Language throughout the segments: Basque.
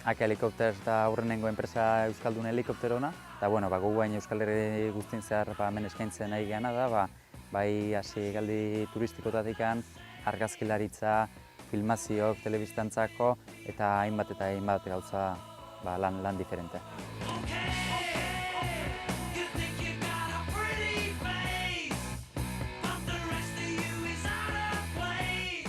Aka Helicopters da aurrenengo enpresa euskaldun helikopterona, eta bueno, gu gain Euskal Herri guztien zehar hemen eskaintzen nahi geana da, bai hasigaldi turistikotatik, argazkilaritza, filmazioak, telebistantzako eta hainbat gauza lan diferente.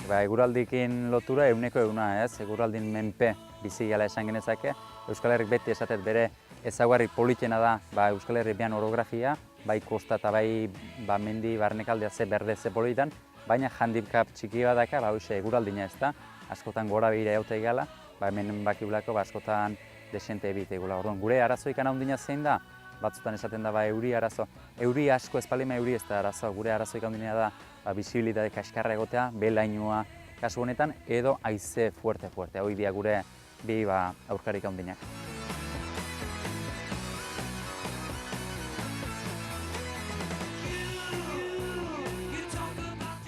Eguraldikin lotura euneko euna, eguraldin menpe bizi gala esan genezake. Euskal Herrik beti esatet bere ezaugarri politena da Euskal Herri bian orografia, bai kosta eta bai mendi barnekaldea ze berde ze politan, baina handicap txiki bat daka, eguraldina ez da, askotan gora behira eute gala, hemen bakibulako askotan desente ebite egula. Gure arazoik handia zein da, batzutan esaten da euri arazo. Euri asko ez palima euri ez da arazo, gure arazoik handia da bisibilitate kaskarra egotea, belainua kasu honetan, edo haize fuerte. Hoi dia gure bi aurkarik handiak.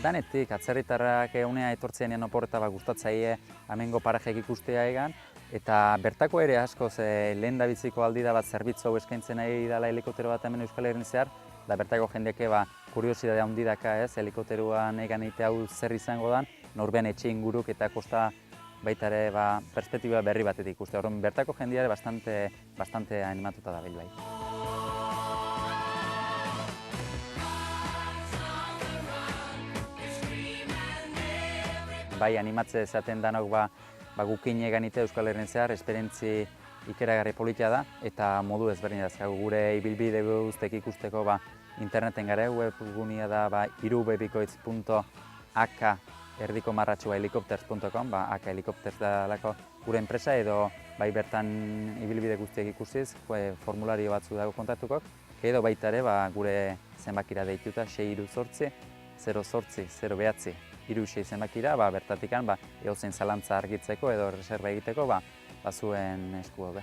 Danetik, atzerritarrak egunea etortzean oporreta gustatzaile hemengo parajek ikustea egan, eta bertako ere askoz lehen da biziko aldi da zerbitzu hau eskaintzen nahi dela helikoptero bat hemen Euskal Herrian zehar, da bertako jendeak kuriosidadea handi daka helikopteroan egan egitea hau zer izango dan, norbean etxe inguruk eta kosta baita ere perspektiba berri batetik ikuste. Bertako jendea ere bastante animatuta da bai. Bai, animatze esaten danok gukin egan ite Euskal Herrian zehar, esperientzi ikeragarri politia da, eta modu ezberdin dazkagu. Gure ibilbide guztek ikusteko interneten gara, webgunia da irubebikoitz.aka_helicopters.com, Aka Helicopters dalako gure enpresa, edo bertan ibilbide guztiak ikusiz, formulario batzu dago kontaktukok, edo baita ere gure zenbakira deituta 638 08 09 36 zenbakira, bertatikan edozein zalantza argitzeko edo reserva egiteko zuen esku daude.